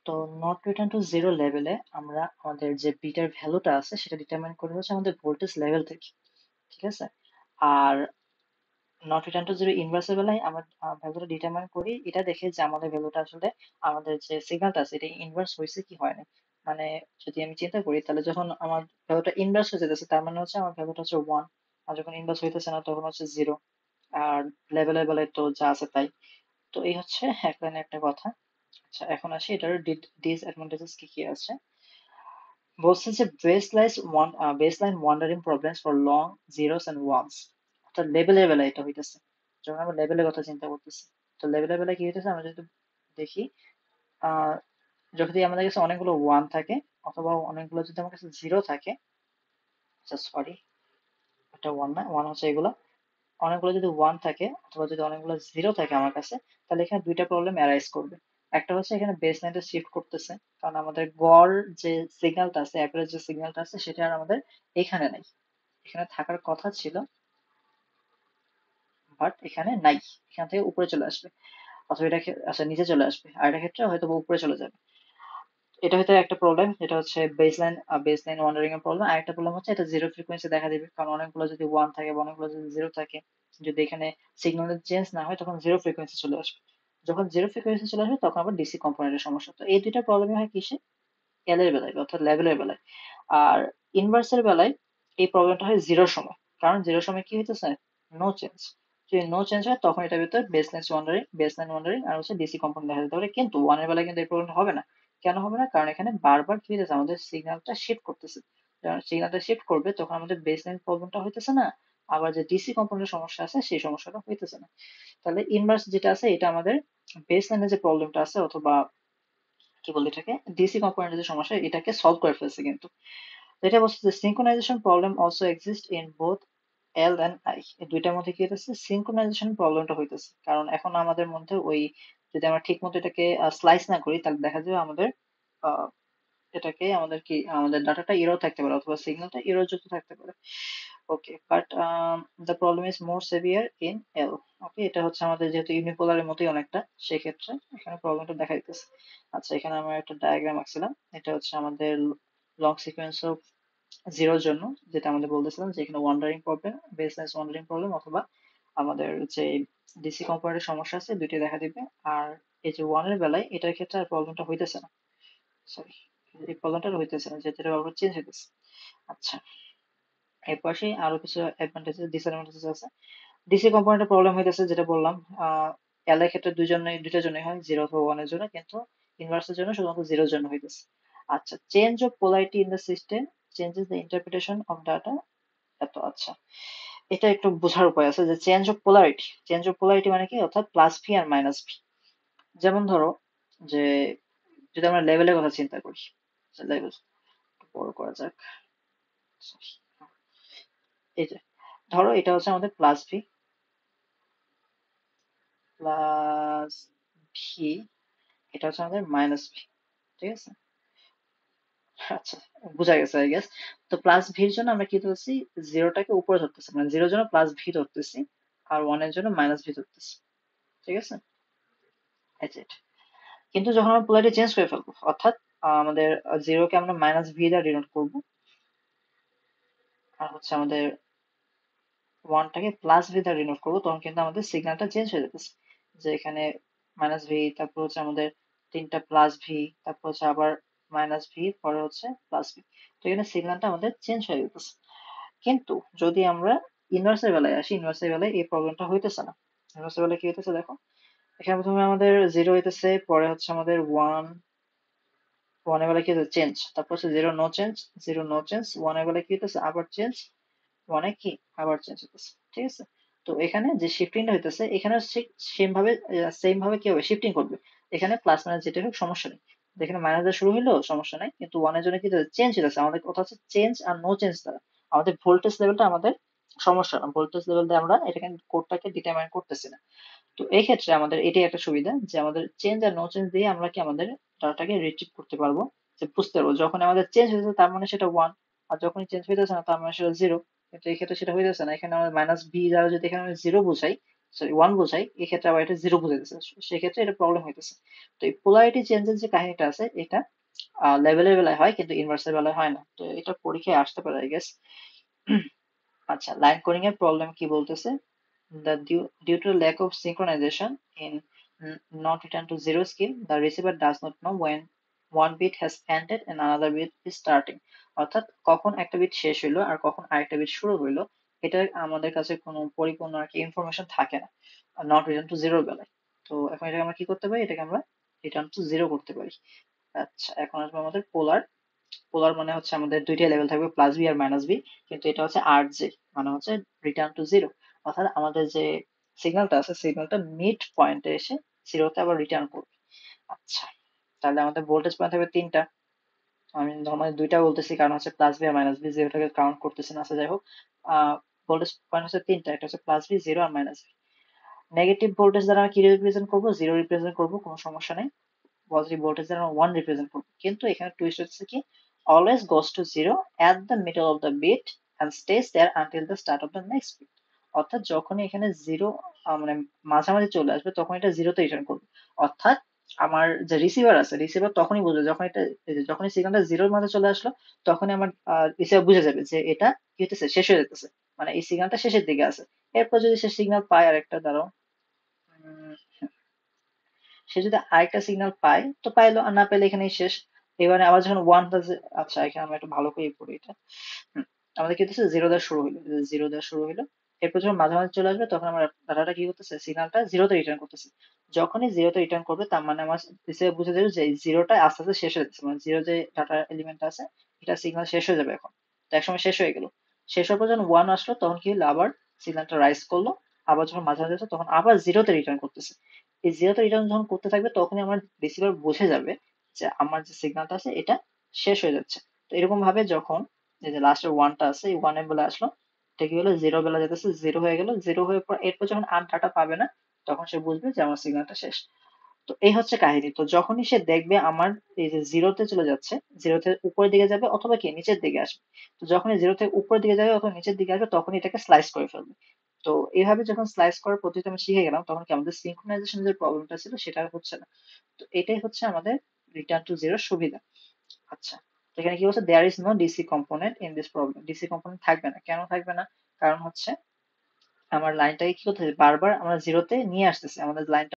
তো not return to zero লেভেলে আমরা আমাদের যে বিটার ভ্যালুটা আছে সেটা ডিটারমাইন করি হচ্ছে আমাদের ভোল্টেজ লেভেল থেকে, ঠিক আছে? আর নট রিটার্ন টু জিরো ইনভার্সের বেলায় আমরা ভ্যালুটা ডিটারমাইন করি এটা দেখে যে আমাদের ভ্যালুটা আসলে আমাদের যে সিগন্যালটা আছে এটা ইনভার্স হয়েছে কি হয় না। মানে যদি আমি চিন্তা করি তাহলে যখন আমার ভ্যালুটা ইনভার্স হয়ে যেতেছে তার মানে হচ্ছে আমার ভ্যালুটা হচ্ছে ওয়ান, আর যখন ইনভার্স হইতেছে না তখন হচ্ছে জিরো। আর লেভেলের বেলায় তো যা আছে তাই। তো এই হচ্ছে এক লাইনে একটা কথা। আচ্ছা, এখন আসি এটার ডিসঅ্যাডভান্টেজেস কি কি আছে। বলছে যে base line wandering problems for long zeros and ones, অর্থাৎ লেভেলের বেলায় এটা হইতেছে। যখন আমরা লেভেলের কথা চিন্তা করতেছি, তো লেভেলের বেলায় কি হইতেছে আমরা যদি দেখি, আহ যদি আমাদের কাছে অনেকগুলো ওয়ান থাকে অথবা অনেকগুলো যদি আমার কাছে জিরো থাকে, আচ্ছা সরি, এটা ওয়ান না, ওয়ান হচ্ছে এগুলো, অনেকগুলো যদি ওয়ান থাকে অথবা যদি অনেকগুলো জিরো থাকে আমার কাছে, তাহলে এখানে দুইটা প্রবলেম অ্যারাইজ করবে। একটা হচ্ছে এখানে বেস লাইনটা শিফট করতেছে, কারণ আমাদের গড় যে সিগন্যালটা আছে, অ্যাভারেজ যে সিগন্যালটা আছে সেটা আর আমাদের এখানে নাই। এখানে থাকার কথা ছিল বাট এখানে নাই, এখান থেকে উপরে চলে আসবে অথবা এটা আচ্ছা নিচে চলে আসবে, আর এটা ক্ষেত্রে হয়তো বা উপরে চলে যাবে। এটা হয়তো একটা প্রবলেম, এটা হচ্ছে বেস লাইন ওয়ান্ডারিং এর প্রবলেম। আর একটা প্রবলেম হচ্ছে এটা জিরো ফ্রিকোয়েন্সি দেখা দিবে, কারণ অনেকগুলো যদি ওয়ান থাকে বা অনেকগুলো যদি জিরো থাকে, যদি এখানে সিগন্যালের চেঞ্জ না হয় তখন জিরো ফ্রিকোয়েন্সি চলে আসবে। যখন জিরো ফ্রিকোয়েন্সি চলে আসবে তখন আবার ডিসি কম্পোনেন্টের সমস্যা। তো এই দুইটা প্রবলেমই হয় কিসে, এল এর বেলায় অর্থাৎ লেভেলের বেলায়। আর ইনভার্সের বেলায় এই প্রবলেমটা হয় জিরোর সময়, কারণ জিরোর সময় কি হইতেছে, নো চেঞ্জ। যদি নো চেঞ্জ হয় তখন এটার ভিতরে বেস লাইন ওয়ান্ডারিং আর হচ্ছে ডিসি কম্পোনেন্ট দেখা যেতে পারে, কিন্তু ওয়ানের বেলায় কিন্তু এই প্রবলেমটা হবে না। কেন হবে না, কারণ এখানে বারবার কি হইতেছে আমাদের সিগন্যালটা শিফট করতেছে। যখন সিগন্যালটা শিফট করবে তখন আমাদের বেস লাইন প্রবলেমটা হইতেছে না, আবার যে ডিসি কম্পোনেন্টের সমস্যা আছে সেই সমস্যাটা হইতেছে না। তাহলে ইনভার্স যেটা আছে এটা আমাদের বেস লাইনের যে প্রবলেমটা আছে অথবা কি বলে এটাকে ডিসি কম্পোনেন্টের যে সমস্যা এটাকে সলভ করে ফেলছে কিন্তু। যেটা বলছে যে synchronization problem also exist in both L and I, এই দুইটার মধ্যে কি হইতেছে সিঙ্ক্রোনাইজেশন প্রবলেমটা হইতেছে। কারণ এখন আমাদের মধ্যে ওই যদি আমরা ঠিক মতো এটাকে স্লাইস না করি তাহলে দেখা যাবে আমাদের আহ, এটাকে আমাদের কি আমাদের ডাটাটা এরর থাকতে পারে অথবা সিগন্যালটা এরর যুক্ত থাকতে পারে। Okay, but the problem is more severe in L. Okay, এটা হচ্ছে আমাদের যেহেতু ইউনিপোলারের মতোই অনেকটা, সেক্ষেত্রে এখানে প্রবলেমটা দেখা দিতেছে। আচ্ছা, এখানে আমরা একটা ডায়াগ্রাম আঁকছিলাম, এটা হচ্ছে আমাদের লং সিকোয়েন্স অফ জিরোর জন্য, যেটা আমাদের বলতেছিলাম যে এখানে wandering problem, baseline wandering problem অথবা আমাদের যে ডিসি কম্পোনেন্টের সমস্যা আছে দুইটাই দেখা দিবে। আর এই যে ওয়ানের বেলায় এটার ক্ষেত্রে আর প্রবলেমটা হইতেছে না, সরি, এই প্রবলেমটা আর হইতেছে না যেটা বারবার চেঞ্জ হইতেছে। আচ্ছা, এর পাশে আরো কিছু অ্যাডভান্টেজেস ডিসঅ্যাডভান্টেজেস আছে। ডিসি কম্পোনেন্টের প্রবলেম হইতেছে যেটা বললাম, এল এর ক্ষেত্রে দুইটার জন্যই হয়, জিরো অথবা ওয়ানের জন্য, কিন্তু ইনভার্সের জন্য শুধুমাত্র জিরোর জন্য হইতেছে। আচ্ছা, change of polarity in the system changes the interpretation of data. এত আচ্ছা, এটা একটু বোঝার উপায় আছে যে চেঞ্জ অফ পোলারিটি মানে কি, অর্থাৎ প্লাস ভি আর মাইনাস ভি। যেমন ধরো যে যদি আমরা লেভেলের কথা চিন্তা করি, লেভেল বড় করা যাক, এই যে ধরো এটা হচ্ছে আমাদের প্লাস ভি, এটা হচ্ছে আমাদের মাইনাস ভি, ঠিক আছে? আচ্ছা, বোঝা গেছে আই গেস। তো প্লাস ভির জন্য আমরা কি ধরছি, জিরোটাকে উপরে ধরতেছি, মানে জিরোর জন্য প্লাস ভি ধরতেছি আর ওয়ানের জন্য মাইনাস ভি ধরতেছি, ঠিক আছে? That's it. কিন্তু যখন আমরা পোলারিটি চেঞ্জ করে ফেলবো, অর্থাৎ আমাদের জিরোকে আমরা মাইনাস ভি দ্বারা ডিনোট করবো, আর হচ্ছে আমাদের ওয়ানটাকে প্লাস ভি দ্বারা ডিনোট করবো, তখন কিন্তু আমাদের সিগন্যালটা চেঞ্জ হয়ে যেতেছে। যে এখানে মাইনাস ভি, তারপর হচ্ছে আমাদের তিনটা প্লাস ভি, তারপর হচ্ছে আবার মাইনাস ভি, পরে হচ্ছে প্লাস ভি। তো এখানে সিগন্যালটা আমাদের চেঞ্জ হয়ে যেতেছে। কিন্তু যদি আমরা ইনভার্সের বেলায় আসি, ইনভার্সের বেলায় এই প্রবলেমটা হইতেছে না। ইনভার্সের বেলায় কি হইতেছে দেখো, এখানে প্রথমে আমাদের জিরো হইতেছে, পরে হচ্ছে আমাদের ওয়ান, ওয়ানের বেলায় কি হচ্ছে চেঞ্জ, তারপর হচ্ছে জিরো নো চেঞ্জ, ওয়ানের বেলায় কি হইতেছে আবার চেঞ্জ, ওয়ানে কি আবার চেঞ্জ হইতেছে, ঠিক আছে? তো এখানে যে শিফটিংটা হইতেছে এখানে সেম ভাবে কি হবে শিফটিং করবে। এখানে প্লাস মাইনাস যেটা হোক সমস্যা নেই, এখানে মাইনাস দিয়ে শুরু হইলেও সমস্যা নাই, কিন্তু ওয়ানের জন্য কি চেঞ্জ হইতেছে, আমাদের কথা হচ্ছে চেঞ্জ আর নো চেঞ্জ দ্বারা আমাদের ভোল্টেজ লেভেলটা আমাদের সমস্যা না, ভোল্টেজ লেভেল দিয়ে আমরা এটাকে কোডটাকে ডিটারমাইন করতেছি না। তো এই ক্ষেত্রে আমাদের এটাই একটা সুবিধা যে আমাদের চেঞ্জ আর নো চেঞ্জ দিয়ে আমরা কি আমাদের ডাটাটাকে রিট্রিভ করতে পারবো, যে বুঝতে পারবো যখন আমাদের চেঞ্জ হয়েছে তার মানে সেটা ওয়ান, আর যখনই চেঞ্জ হইতেছে না তার মানে সেটা জিরো। কিন্তু এই ক্ষেত্রে সেটা হইতেছে না, এখানে আমাদের মাইনাস বি দ্বারা যদি এখানে আমি জিরো বুঝাই, সরি 1 বোঝাই, এক্ষেত্রে আবার এটা 0 বুঝাইতেছে, সেক্ষেত্রে এটা প্রবলেম হইতেছে। তো এই পোলারিটি চেঞ্জের যে কাহিনীটা আছে, এটা লেভেলের বেলায় হয় কিন্তু ইনভার্সের বেলায় হয় না। তো এটা পরীক্ষায় আসতে পারে আই গেস। আচ্ছা, লাইন কোডিং এর প্রবলেম কি বলতেছে? Due to lack of synchronization in not return to zero scheme, the receiver does not know when one bit has ended and another bit is starting. অর্থাৎ কখন একটা bit শেষ হইলো আর কখন আরেকটা বিট শুরু হইলো, এটা আমাদের কাছে কোনো পরিপূর্ণ আর কি ইনফরমেশন থাকে না নট রিটার্ন টু জিরোর বেলায়। তো এখন এটাকে আমরা কি করতে পারি? এটাকে আমরা রিটার্ন টু জিরো করতে পারি। আচ্ছা, এখন আসবে আমাদের পোলার। পোলার মানে হচ্ছে আমাদের দুইটা লেভেল থাকবে, প্লাস বি আর মাইনাস বি, কিন্তু এটা হচ্ছে আর জে, মানে হচ্ছে রিটার্ন টু জিরো। অর্থাৎ আমাদের যে সিগন্যালটা আছে, সিগন্যালটা মিড পয়েন্টে এসে জিরোতে আবার রিটার্ন করবে। আচ্ছা, তাহলে আমাদের ভোল্টেজ পয়েন্ট থাকবে তিনটা। আমি নর্মালি দুইটা বলতেছি কারণ হচ্ছে প্লাস বি আর মাইনাস বি, জিরোটাকে কাউন্ট করতেছি না। আচ্ছা যাই হোক, ভোল্টেজ পয়েন্ট হচ্ছে তিনটা, একটা হচ্ছে প্লাস বি, জিরো আর মাইনাস বি। নেগেটিভ ভোল্টেজ দ্বারা আমি কি রিপ্রেজেন্ট করবো? জিরো রিপ্রেজেন্ট করবো, কোনো সমস্যা নেই। পজিটিভ ভোল্টেজ দ্বারা ওয়ান রিপ্রেজেন্ট করবো, কিন্তু এখানে টুইস্ট হচ্ছে কি, always goes to zero at the middle of the bit and stays there until the start of the next bit. অর্থাৎ যখনই এখানে জিরো মানে মাঝামাঝি চলে আসবে, তখন এটা জিরোতে রিটার্ন করবে। অর্থাৎ আমার যে রিসিভার আছে, রিসিভার তখনই বুঝবে যখন এটা, এই যে যখনই সিগন্যালটা জিরোর মাঝে চলে আসলো, তখনই আমার রিসিভার বুঝে যাবে যে এটা কি হতেছে, শেষ হয়ে যেতেছে, মানে এই সিগন্যালটা শেষের দিকে আছে। এরপর যদি সে সিগন্যাল পায় আরেকটা, দাঁড়াও, সে যদি আরেকটা সিগন্যাল পায় তো পাইলো, আর না পেলে এখানেই শেষ। এবারে আবার যখন ওয়ান বাজে, আচ্ছা এখানে আমরা একটু ভালো করে পড়ি এটা। হুম, আমাদের কি হচ্ছে, জিরো দেওয়া শুরু হইলো, জিরো দেওয়া শুরু হইলো। এরপর যখন মাঝামাঝি চলে আসবে, তখন আমার ডাটাটা কি করতেছে, সিগন্যালটা জিরোতে রিটার্ন করতেছে। যখনই জিরোতে রিটার্ন করবে, তার মানে আমার রিসিভার বুঝে যাবে যে জিরোটা আস্তে আস্তে শেষ হয়ে যাচ্ছে, মানে জিরো যে ডাটা এলিমেন্ট আছে, এটা সিগন্যাল শেষ হয়ে যাবে এখন। তো একসময় শেষ হয়ে গেল। শেষ হওয়ার পর যখন ওয়ান আসলো, তখন কি হলো, আবার সিগন্যালটা রাইজ করলো। আবার যখন মাঝামাঝি হচ্ছে, তখন আবার জিরোতে রিটার্ন করতেছে। এই জিরোতে রিটার্ন যখন করতে থাকবে, তখনই আমার রিসিভার বুঝে যাবে যে আমার যে সিগন্যালটা আছে এটা শেষ হয়ে যাচ্ছে। তো এরকম ভাবে যখন এই যে লাস্টের ওয়ানটা আছে, এই ওয়ানের বেলা আসলো, এটা কি হলো, জিরো বেলা যেতেছে, জিরো হয়ে গেল। জিরো হয়ে পর এরপর যখন আর ডাটা পাবে না, তখন সে বুঝবে যে আমার সিগন্যালটা শেষ। তো এই হচ্ছে কাহিনী। তো যখনই সে দেখবে আমার এই যে জিরোতে চলে যাচ্ছে, জিরোতে উপরের দিকে যাবে অথবা কি নিচের দিকে আসবে। তো যখনই জিরোতে উপরের দিকে যাবে অথবা নিচের দিকে আসবে, তখন এটাকে স্লাইস করে ফেলবে। তো এইভাবে যখন স্লাইস করার পদ্ধতি আমরা শিখে গেলাম, তখন কি আমাদের সিনক্রোনাইজেশন যে প্রবলেমটা ছিল সেটা আর হচ্ছে না। তো এটাই হচ্ছে আমাদের রিটার্ন টু জিরোর সুবিধা। আচ্ছা, তো এখানে কি বলছে, there is no DC component in this problem. DC component থাকবে না, কেন থাকবে না? কারণ হচ্ছে আমার লাইনটাকে কি করতে বারবার আমরা জিরোতে নিয়ে আসতেছি, আমাদের লাইনটা